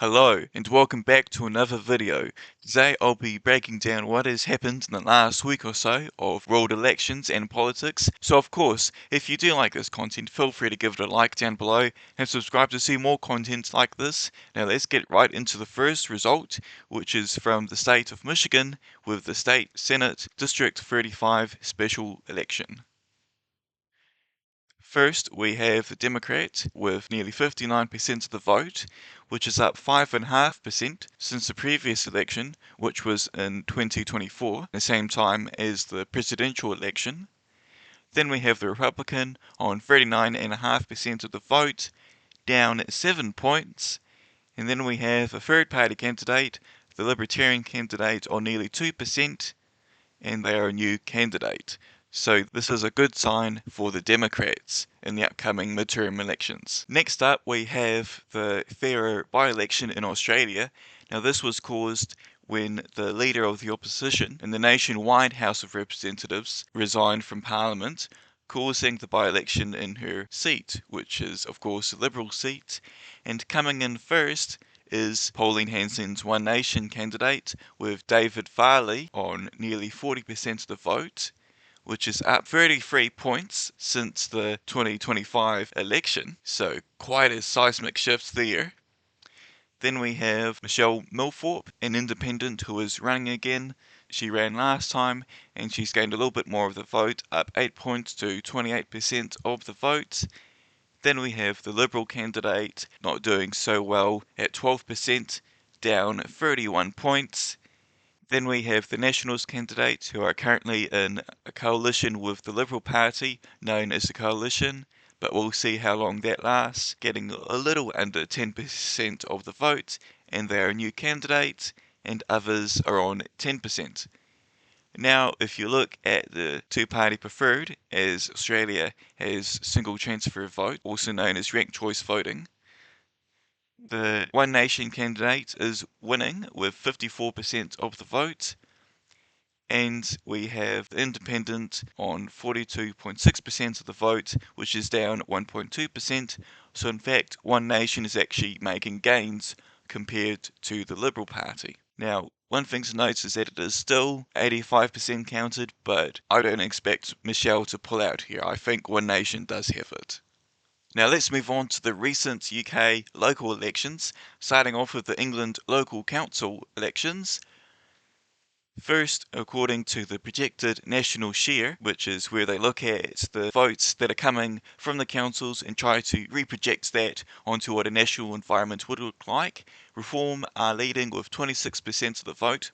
Hello and welcome back to another video. Today I'll be breaking down what has happened in the last week or so of world elections and politics. So of course, if you do like this content, feel free to give it a like down below and subscribe to see more content like this. Now let's get right into the first result, which is from the state of Michigan with the State Senate District 35 special election. First, we have the Democrat with nearly 59% of the vote, which is up 5.5% since the previous election, which was in 2024, the same time as the presidential election. Then we have the Republican on 39.5% of the vote, down 7 points. And then we have a third party candidate, the Libertarian candidate, on nearly 2%, and they are a new candidate. So this is a good sign for the Democrats in the upcoming midterm elections. Next up, we have the fairer by-election in Australia. Now this was caused when the leader of the opposition in the nationwide House of Representatives resigned from Parliament, causing the by-election in her seat, which is of course a Liberal seat. And coming in first is Pauline Hanson's One Nation candidate with David Farley on nearly 40% of the vote, which is up 33 points since the 2025 election, so quite a seismic shift there. Then we have Michelle Milthorpe, an independent who is running again. She ran last time and she's gained a little bit more of the vote, up 8 points to 28% of the vote. Then we have the Liberal candidate not doing so well at 12%, down 31 points. Then we have the Nationals candidate who are currently in a coalition with the Liberal Party, known as the Coalition, but we'll see how long that lasts, getting a little under 10% of the vote, and they are a new candidate, and others are on 10%. Now, if you look at the two-party preferred, as Australia has single transfer vote, also known as ranked choice voting, the One Nation candidate is winning with 54% of the vote, and we have the Independent on 42.6% of the vote, which is down 1.2%. So in fact, One Nation is actually making gains compared to the Liberal Party. Now, one thing to note is that it is still 85% counted, but I don't expect Michelle to pull out here. I think One Nation does have it. Now let's move on to the recent UK local elections, starting off with the England local council elections. First, according to the projected national share, which is where they look at the votes that are coming from the councils and try to reproject that onto what a national environment would look like, Reform are leading with 26% of the vote,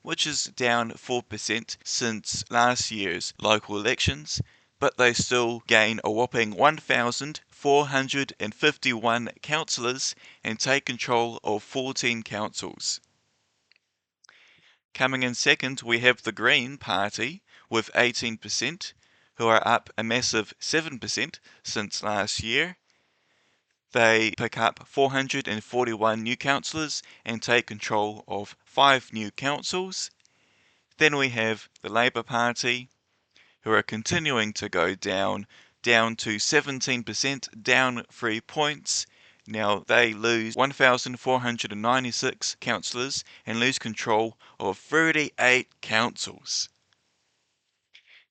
which is down 4% since last year's local elections, but they still gain a whopping 1,451 councillors and take control of 14 councils. Coming in second, we have the Green Party with 18%, who are up a massive 7% since last year. They pick up 441 new councillors and take control of 5 new councils. Then we have the Labour Party, who are continuing to go down to 17%, down 3 points. Now they lose 1,496 councillors and lose control of 38 councils.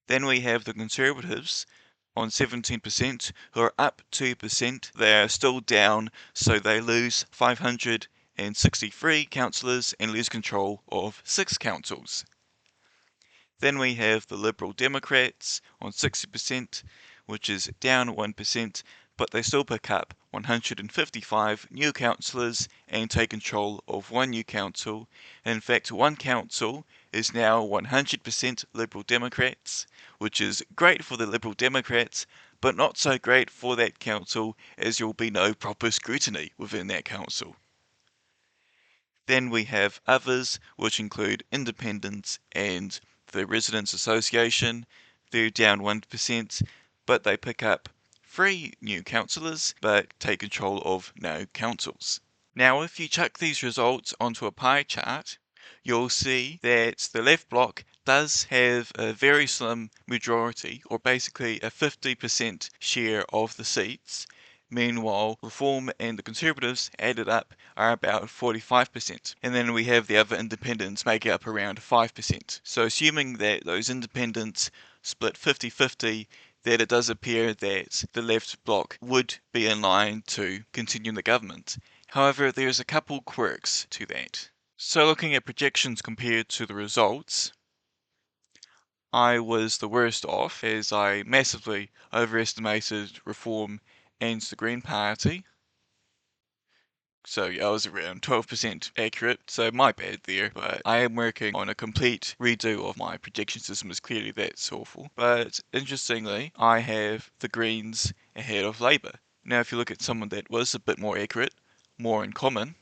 Then we have the Conservatives on 17%, who are up 2%. They are still down, so they lose 563 councillors and lose control of 6 councils. Then we have the Liberal Democrats on 60%, which is down 1%, but they still pick up 155 new councillors and take control of 1 new council. And in fact, 1 council is now 100% Liberal Democrats, which is great for the Liberal Democrats, but not so great for that council, as there will be no proper scrutiny within that council. Then we have others, which include independents and the Residents Association. They're down 1%, but they pick up 3 new councillors, but take control of no councils. Now, if you chuck these results onto a pie chart, you'll see that the left bloc does have a very slim majority, or basically a 50% share of the seats. Meanwhile, Reform and the Conservatives added up are about 45%. And then we have the other independents making up around 5%. So assuming that those independents split 50-50, that it does appear that the left bloc would be in line to continue the government. However, there's a couple quirks to that. So looking at projections compared to the results, I was the worst off as I massively overestimated Reform and the Green Party. So I was around 12% accurate, so my bad there, but I am working on a complete redo of my projection system, as clearly that's awful. But interestingly, I have the Greens ahead of Labour. Now if you look at someone that was a bit more accurate, more in common,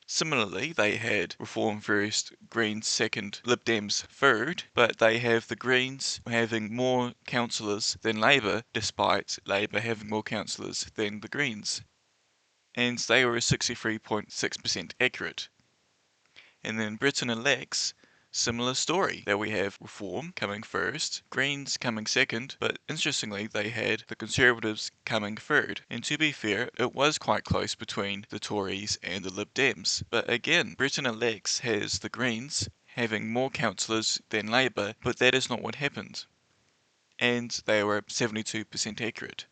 similarly, they had Reform first, Greens second, Lib Dems third, but they have the Greens having more councillors than Labour, despite Labour having more councillors than the Greens. And they were 63.6% accurate. And then Britain elects, similar story, that we have Reform coming first, Greens coming second, but interestingly they had the Conservatives coming third. And to be fair, it was quite close between the Tories and the Lib Dems. But again, Britain elects has the Greens having more councillors than Labour, but that is not what happened. And they were 72% accurate.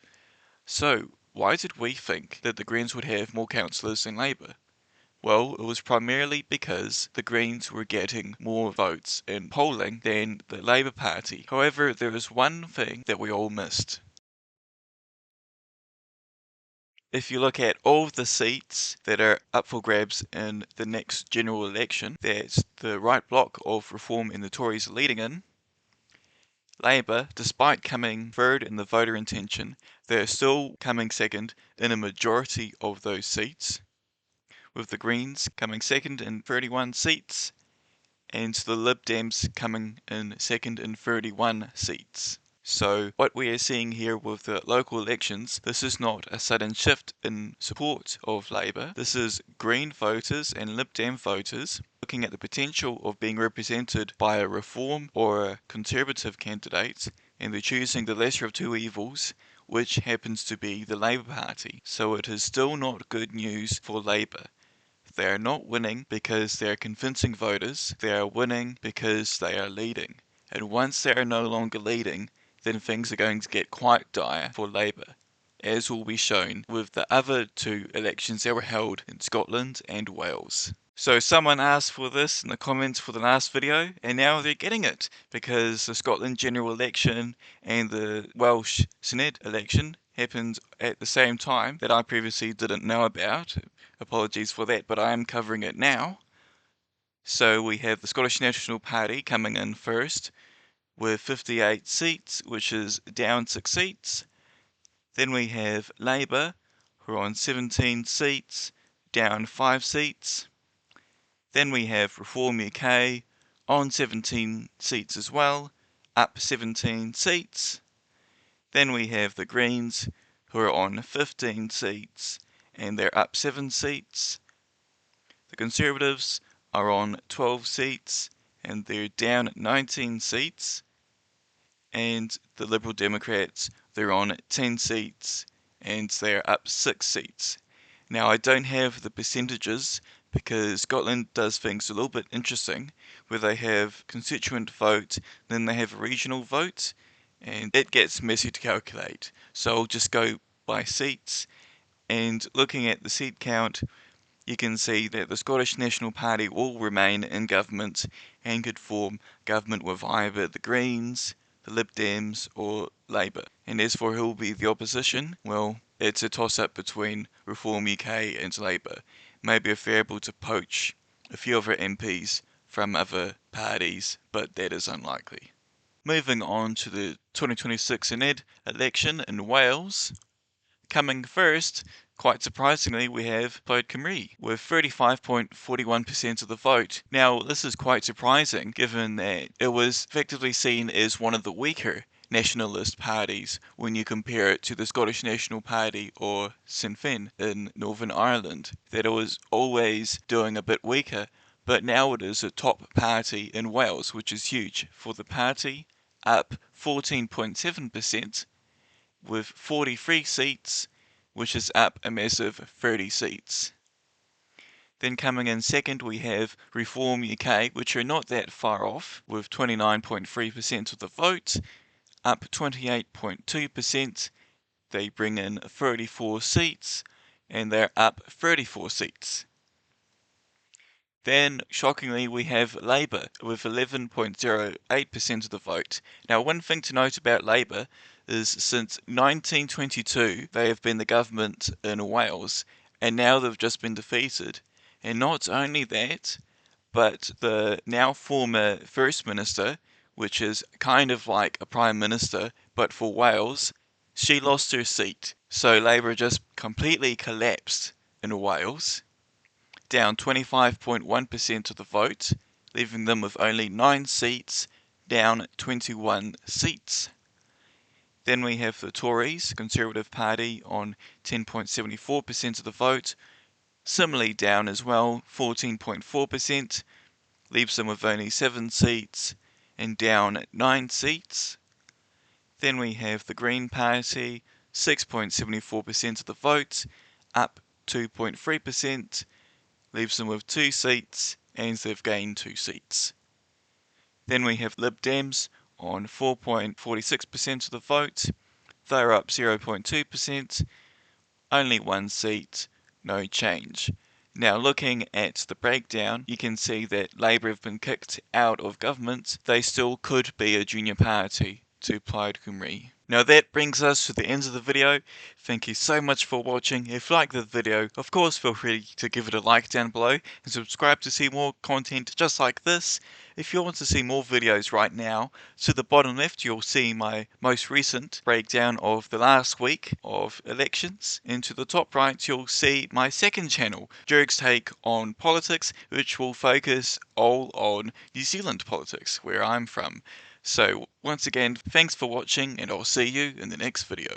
So, why did we think that the Greens would have more councillors than Labour? Well, it was primarily because the Greens were getting more votes in polling than the Labour Party. However, there was one thing that we all missed. If you look at all of the seats that are up for grabs in the next general election that the right bloc of Reform and the Tories are leading in, Labour, despite coming third in the voter intention, they're still coming second in a majority of those seats, with the Greens coming second in 31 seats and the Lib Dems coming in second in 31 seats. So what we are seeing here with the local elections, this is not a sudden shift in support of Labour. This is Green voters and Lib Dem voters looking at the potential of being represented by a Reform or a Conservative candidate, and they're choosing the lesser of two evils, which happens to be the Labour Party. So it is still not good news for Labour. They are not winning because they are convincing voters, they are winning because they are leading. And once they are no longer leading, then things are going to get quite dire for Labour, as will be shown with the other two elections that were held in Scotland and Wales. So someone asked for this in the comments for the last video, and now they're getting it, because the Scotland general election and the Welsh Senedd election happened at the same time that I previously didn't know about. Apologies for that, but I am covering it now. So we have the Scottish National Party coming in first with 58 seats, which is down 6 seats. Then we have Labour, who are on 17 seats, down 5 seats. Then we have Reform UK on 17 seats as well, up 17 seats. Then we have the Greens, who are on 15 seats, and they're up 7 seats. The Conservatives are on 12 seats, and they're down 19 seats. And the Liberal Democrats, they're on 10 seats, and they're up 6 seats. Now, I don't have the percentages because Scotland does things a little bit interesting, where they have constituent vote, then they have a regional vote, and it gets messy to calculate. So I'll just go by seats, and looking at the seat count, you can see that the Scottish National Party will remain in government and could form government with either the Greens, the Lib Dems or Labour. And as for who will be the opposition, well, it's a toss-up between Reform UK and Labour. Maybe if they're able to poach a few other MPs from other parties, but that is unlikely. Moving on to the 2026 Senedd election in Wales. Coming first, quite surprisingly, we have Plaid Cymru with 35.41% of the vote. Now, this is quite surprising given that it was effectively seen as one of the weaker nationalist parties when you compare it to the Scottish National Party or Sinn Féin in Northern Ireland, that it was always doing a bit weaker, but now it is a top party in Wales, which is huge for the party, up 14.7%, with 43 seats, which is up a massive 30 seats. Then coming in second, we have Reform UK, which are not that far off, with 29.3% of the vote, up 28.2%. They bring in 34 seats, and they're up 34 seats. Then, shockingly, we have Labour with 11.08% of the vote. Now, one thing to note about Labour is since 1922, they have been the government in Wales, and now they've just been defeated. And not only that, but the now former First Minister, which is kind of like a Prime Minister, but for Wales, she lost her seat. So Labour just completely collapsed in Wales, down 25.1% of the vote, leaving them with only 9 seats, down 21 seats. Then we have the Tories, Conservative Party, on 10.74% of the vote, similarly down as well, 14.4%, leaves them with only 7 seats and down 9 seats. Then we have the Green Party, 6.74% of the vote, up 2.3%, leaves them with 2 seats and they've gained 2 seats. Then we have Lib Dems on 4.46% of the vote, they're up 0.2%, only 1 seat, no change. Now looking at the breakdown, you can see that Labour have been kicked out of government. They still could be a junior party to Plaid Cymru. Now that brings us to the end of the video. Thank you so much for watching. If you liked the video, of course feel free to give it a like down below and subscribe to see more content just like this. If you want to see more videos right now, to the bottom left you'll see my most recent breakdown of the last week of elections, and to the top right you'll see my second channel, Jurg's Take on Politics, which will focus all on New Zealand politics, where I'm from. So once again, thanks for watching and I'll see you in the next video.